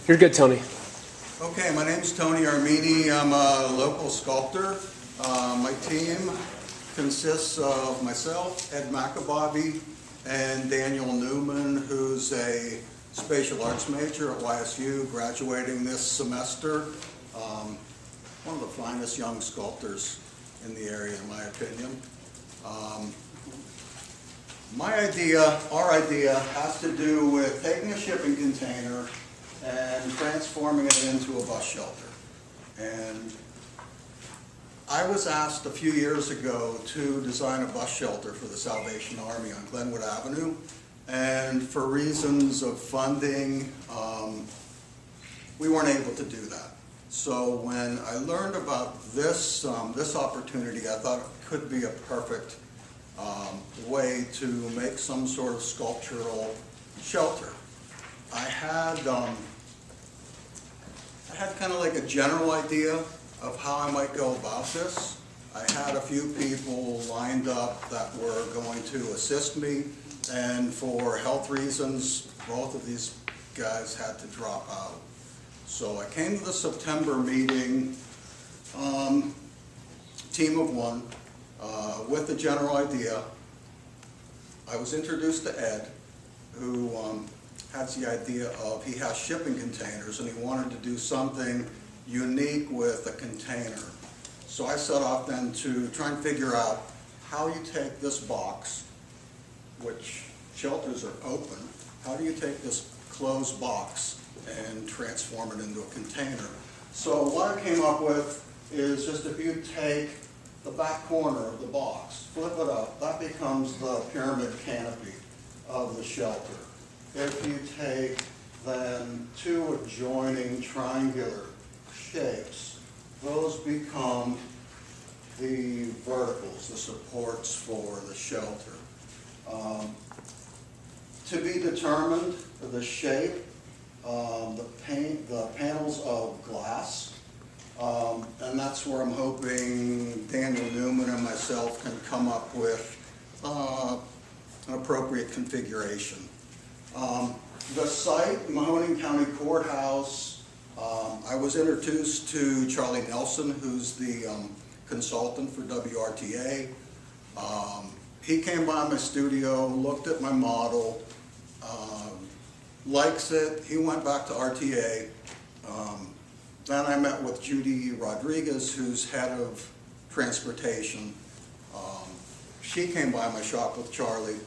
You're good, Tony. Okay, my name's Tony Armini. I'm a local sculptor. My team consists of myself, Ed McAbobby, and Daniel Newman, who's a spatial arts major at YSU, graduating this semester. One of the finest young sculptors in the area, in my opinion. Our idea has to do with taking a shipping container and transforming it into a bus shelter. And I was asked a few years ago to design a bus shelter for the Salvation Army on Glenwood Avenue, and for reasons of funding, we weren't able to do that. So when I learned about this opportunity, I thought it could be a perfect way to make some sort of sculptural shelter. I had kind of like a general idea of how I might go about this. I had a few people lined up that were going to assist me, and for health reasons, both of these guys had to drop out. So I came to the September meeting, team of one, with the general idea. I was introduced to Ed, who has the idea of, he has shipping containers and he wanted to do something unique with a container. So I set off then to try and figure out how you take this box, which shelters are open, how do you take this closed box and transform it into a container? So what I came up with is just if you take the back corner of the box, flip it up, that becomes the pyramid canopy of the shelter. If you take then two adjoining triangular shapes, those become the verticals, the supports for the shelter. To be determined, the shape, the panels of glass, and that's where I'm hoping Daniel Newman and myself can come up with an appropriate configuration. The site, Mahoning County Courthouse, I was introduced to Charlie Nelson, who's the consultant for WRTA. He came by my studio, looked at my model, likes it. He went back to RTA. Then I met with Judy Rodriguez, who's head of transportation. She came by my shop with Charlie.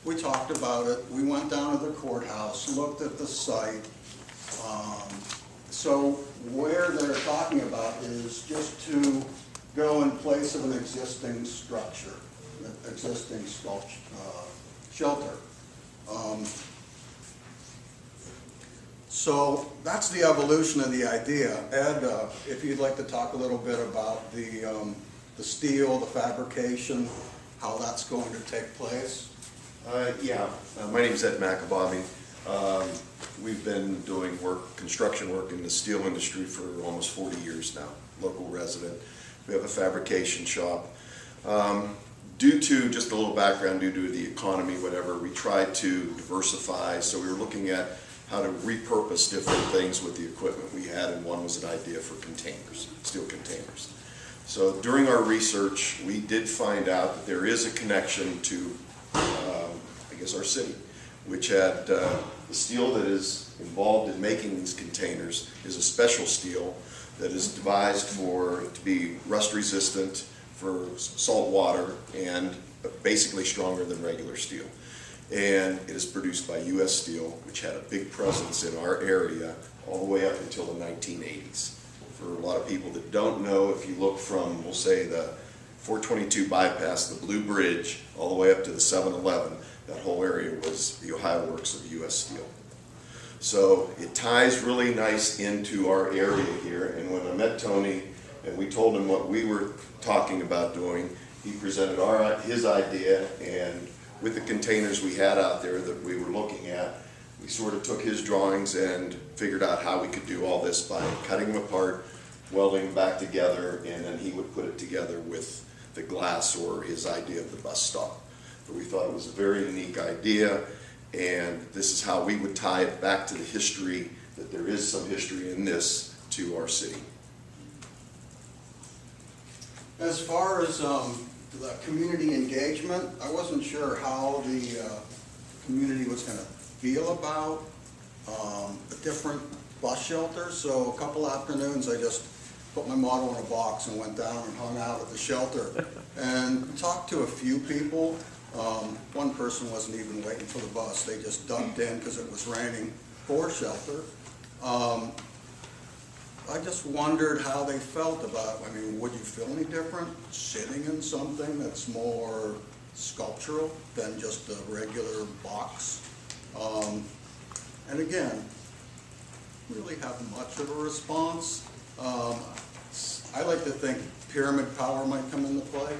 We talked about it. We went down to the courthouse, looked at the site. So where they're talking about is just to go in place of an existing structure, an existing shelter. So that's the evolution of the idea. Ed, if you'd like to talk a little bit about the steel, the fabrication, how that's going to take place. My name is Ed McAbobby. We've been doing construction work in the steel industry for almost 40 years now, local resident. We have a fabrication shop. Due to, just a little background, due to the economy, whatever, we tried to diversify, so we were looking at how to repurpose different things with the equipment we had, and one was an idea for containers, steel containers. So during our research, we did find out that there is a connection to, I guess, our city, which had the steel that is involved in making these containers is a special steel that is devised to be rust resistant for salt water and basically stronger than regular steel. And it is produced by U.S. Steel, which had a big presence in our area all the way up until the 1980s. For a lot of people that don't know, if you look from, we'll say, the 422 bypass, the Blue Bridge, all the way up to the 7-Eleven, that whole area was the Ohio Works of U.S. Steel. So it ties really nice into our area here, and when I met Tony and we told him what we were talking about doing, he presented his idea, and with the containers we had out there that we were looking at, we sort of took his drawings and figured out how we could do all this by cutting them apart, welding them back together, and then he would put it together with the glass or his idea of the bus stop. But we thought it was a very unique idea, and this is how we would tie it back to the history that there is some history in this to our city. As far as the community engagement, I wasn't sure how the community was going to feel about the different bus shelters. So a couple afternoons, I just put my model in a box and went down and hung out at the shelter and talked to a few people. One person wasn't even waiting for the bus. They just ducked in because it was raining for shelter. I just wondered how they felt about, I mean, would you feel any different sitting in something that's more sculptural than just a regular box? And again, really have much of a response. I like to think pyramid power might come into play.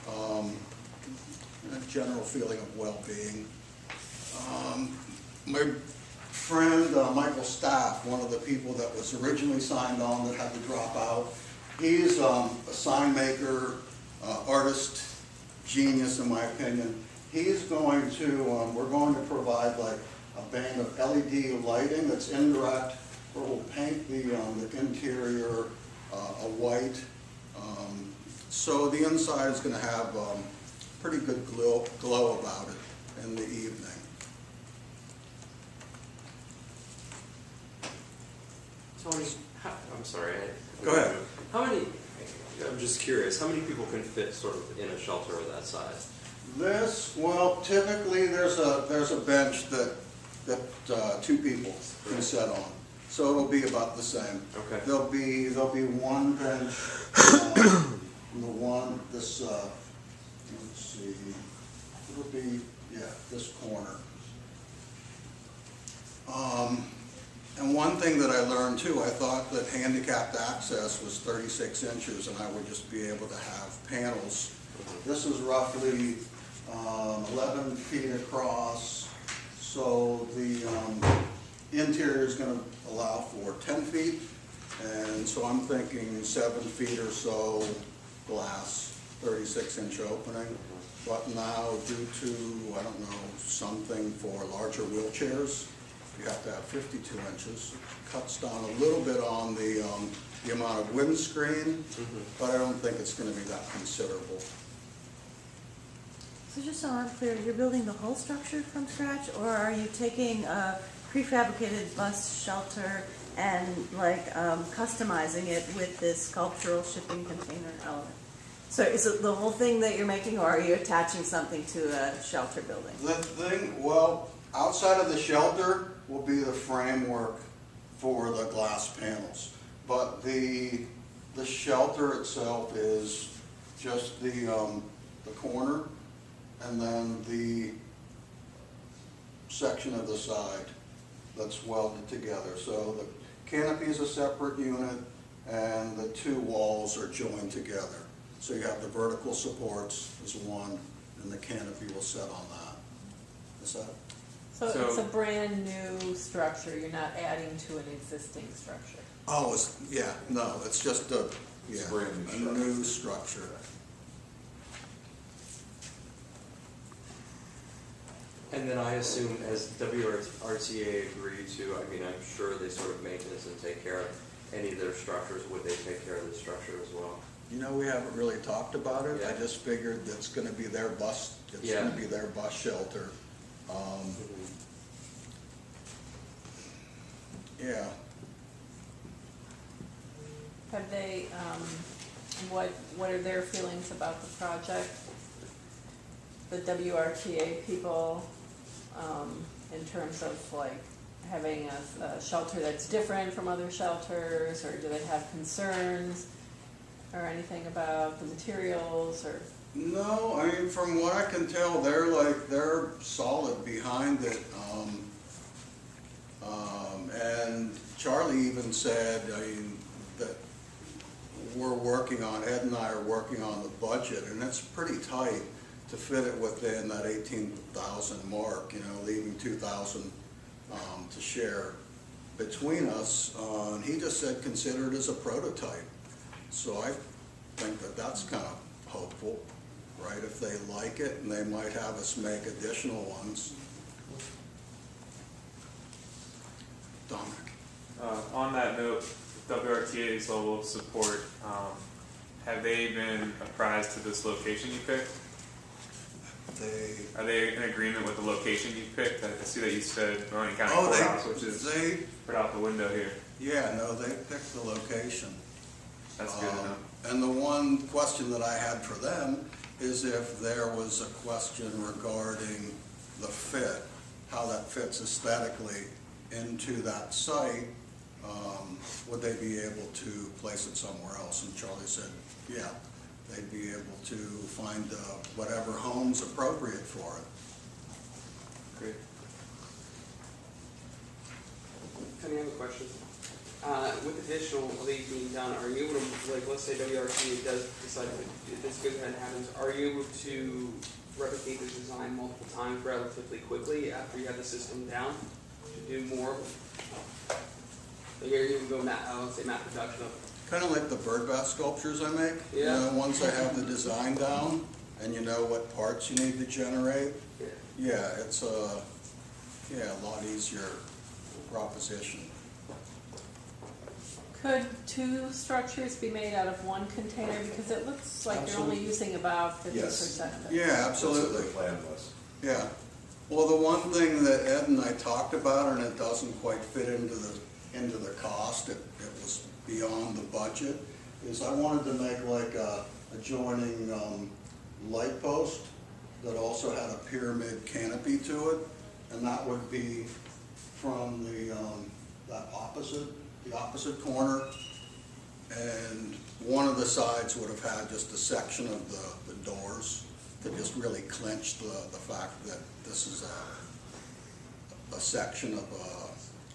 A general feeling of well-being. My friend Michael Staff, one of the people that was originally signed on that had to drop out, he's a sign maker, artist, genius in my opinion. He's going to, we're going to provide like a band of LED lighting that's indirect, where we'll paint the interior a white. So the inside is going to have pretty good glow about it in the evening. Tony, I'm sorry. Go ahead. How many, I'm just curious, how many people can fit sort of in a shelter of that size? This, well, typically there's a bench that two people can sit on. So it'll be about the same. Okay. There'll be one bench, let's see, it'll be, this corner. And one thing that I learned too, I thought that handicapped access was 36 inches and I would just be able to have panels. This is roughly 11 feet across, so the interior is going to allow for 10 feet, and so I'm thinking 7 feet or so glass, 36-inch opening. But now, due to, I don't know, something for larger wheelchairs, you have to have 52 inches. It cuts down a little bit on the amount of windscreen, but I don't think it's going to be that considerable. So just so I'm clear, you're building the whole structure from scratch, or are you taking a prefabricated bus shelter and like customizing it with this sculptural shipping container element? So is it the whole thing that you're making, or are you attaching something to a shelter building? The thing, well, outside of the shelter will be the framework for the glass panels, but the shelter itself is just the corner, and then the section of the side that's welded together. So the canopy is a separate unit, and the two walls are joined together. So you have the vertical supports as one, and the canopy will set on that. Is that? So it's a brand new structure, you're not adding to an existing structure? Oh, no, it's just a brand new new structure. And then I assume as WRTA agreed to, I mean, I'm sure they sort of maintenance and take care of any of their structures. Would they take care of the structure as well? You know, we haven't really talked about it. Yeah. I just figured that's going to be their bus. It's going to be their bus shelter. Yeah. Have they, what are their feelings about the project? The WRTA people, in terms of like having a shelter that's different from other shelters, or do they have concerns or anything about the materials, or? No, I mean, from what I can tell, they're solid behind it. And Charlie even said, I mean, that Ed and I are working on the budget, and it's pretty tight to fit it within that 18,000 mark, you know, leaving 2,000 to share between us. And he just said consider it as a prototype. So I think that that's kind of hopeful, right? If they like it, and they might have us make additional ones. Dominic. that note, WRTA's level of support, have they been apprised to this location you picked? Are they in agreement with the location you picked? I see that you said Maroney County Courthouse, which is right out the window here. Yeah, no, they picked the location. That's good to know. And the one question that I had for them is if there was a question regarding the fit, how that fits aesthetically into that site, would they be able to place it somewhere else? And Charlie said, yeah, they'd be able to find whatever home's appropriate for it. Great. Any other questions? With additional leads being done, are you able to, like, let's say WRC does decide that this good event happens, are you able to replicate this design multiple times relatively quickly after you have the system down to do more? Like, are you able to go, let's say, mass production of? Kind of like the birdbath sculptures I make. Yeah. You know, once I have the design down and you know what parts you need to generate, Yeah. yeah, it's a lot easier proposition. Could two structures be made out of one container? Because it looks like you're only using about 50% of it. Yeah, That's absolutely. what the plan was. Yeah. Well, the one thing that Ed and I talked about, and it doesn't quite fit into the cost, it was beyond the budget, is I wanted to make like a adjoining light post that also had a pyramid canopy to it, and that would be from the opposite corner, and one of the sides would have had just a section of the doors to just really clinch the fact that this is a section of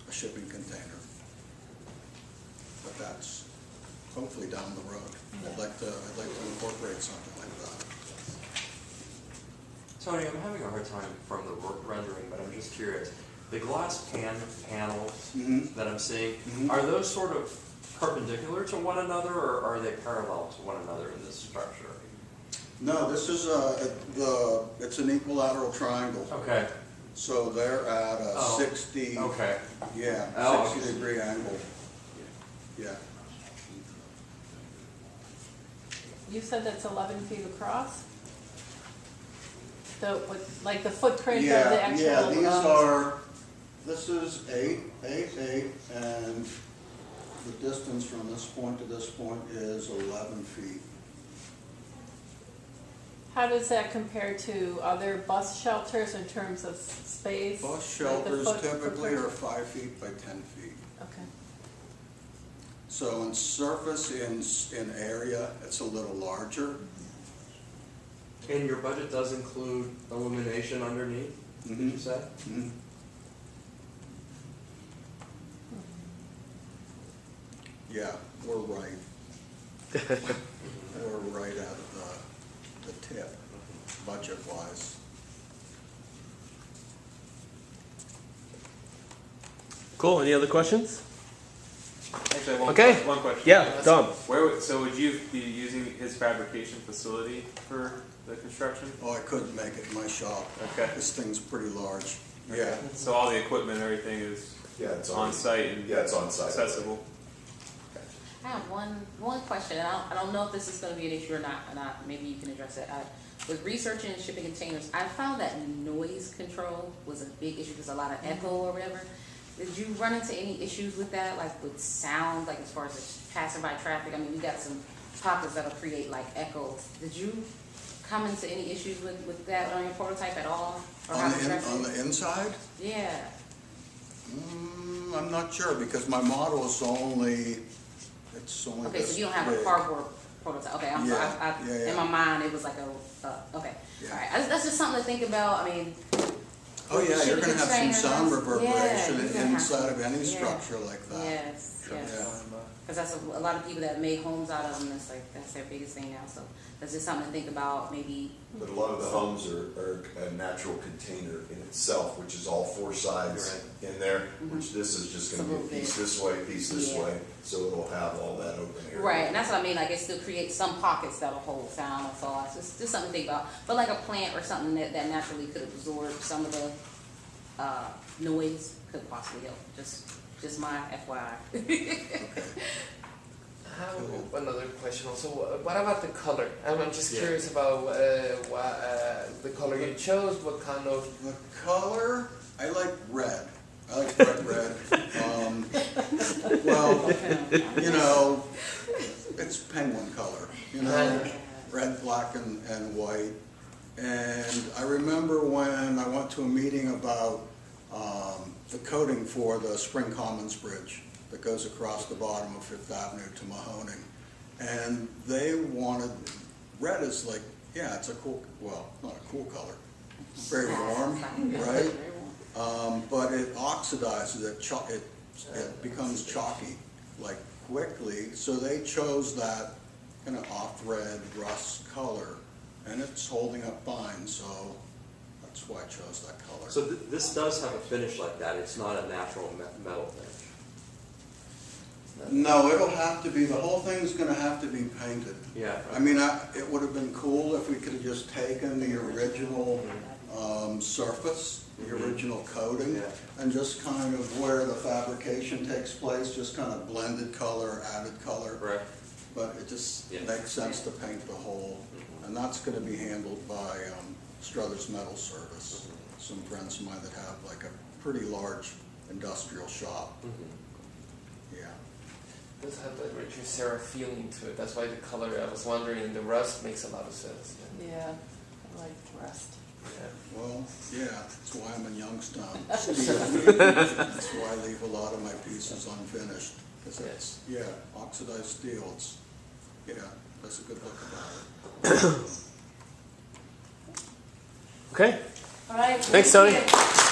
a shipping container. But that's hopefully down the road. I'd like to incorporate something like that. Tony, I'm having a hard time from the rendering, but I'm just curious. The glass panels that I'm seeing, are those sort of perpendicular to one another, or are they parallel to one another in this structure? No, this is it's an equilateral triangle. Okay. So they're at a 60. Okay. Yeah, Oh, 60-degree angle. Yeah. You said that's 11 feet across? Like the footprint of the actual... Yeah, this is 8, and the distance from this point to this point is 11 feet. How does that compare to other bus shelters in terms of space? Bus Like the shelters typically footprint? are 5 feet by 10 feet. Okay. So in surface, in area, it's a little larger. And your budget does include illumination underneath, did you say? Mhm. Yeah, we're right. We're right at the tip, budget-wise. Cool. Any other questions? Actually, Okay. one question. Yeah, Tom. So would you be using his fabrication facility for the construction? Oh, I couldn't make it in my shop. Okay. This thing's pretty large. Okay. Yeah. So all the equipment and everything is Yeah, it's on site and it's on site. accessible? I have one question, and I don't know if this is going to be an issue or not. Maybe you can address it. With researching shipping containers, I found that noise control was a big issue because a lot of echo or whatever. Did you run into any issues with that, like with sound, like as far as the passing by traffic? I mean, we got some pockets that'll create like echoes. Did you come into any issues with that on your prototype at all? Or how to address On it? the inside? Yeah. I'm not sure because my model is only Okay, this so you don't have a big. cardboard prototype. Okay, I'm sorry. Yeah. In my mind, it was like okay. Yeah. All right, that's just something to think about. I mean, Oh yeah, you're gonna have some shipping sound containers, reverberation yeah, you're gonna have inside of any yeah. structure like that. yes, Yeah. yes. Because that's a lot of people that made homes out of them. That's their biggest thing now. So that's just something to think about. Maybe. But a lot of the homes are a natural container in itself, which is all four sides in there, which this is just gonna be a piece this way, piece this Yeah. way, so it'll have all that open area. Right, and that's what I mean. Like it still creates some pockets that'll hold sound. That's all. It's just something to think about. But like a plant or something that naturally could absorb some of the noise could possibly help. Just Just my FYI. I have another question also. What about the color? I'm just Yeah. curious about the color you chose. What kind of? The color, I like red. I like bright red. Well, you know, it's penguin color, you know, red, black, and white. And I remember when I went to a meeting about the coating for the Spring Commons Bridge that goes across the bottom of Fifth Avenue to Mahoning. And they wanted, red is like, yeah, it's a cool, well, not a cool color. Very warm, right? But it oxidizes, it becomes chalky, like quickly. So they chose that kind of off-red rust color, and it's holding up fine, so that's why I chose that color. So this does have a finish like that, it's not a natural metal finish? No, it'll have to be, the whole thing's gonna have to be painted. Yeah. I mean, it would have been cool if we could have just taken the original surface, the original coating, Yeah. and just kind of where the fabrication takes place, just kind of blended color, added color. Right. But it just Yeah. makes sense to paint the whole, and that's gonna be handled by Struthers Metal Service. Some friends of mine that have like a pretty large industrial shop. Yeah. It does have that Richard Serra feeling to it. That's why the color. I was wondering. The rust makes a lot of sense. Yeah, I like rust. Yeah. Well, yeah, that's why I'm in Youngstown. That's why I leave a lot of my pieces unfinished, because it's, yeah, oxidized steel, it's, yeah, that's a good look about it. Okay. All right. Thanks, Tony. thank you.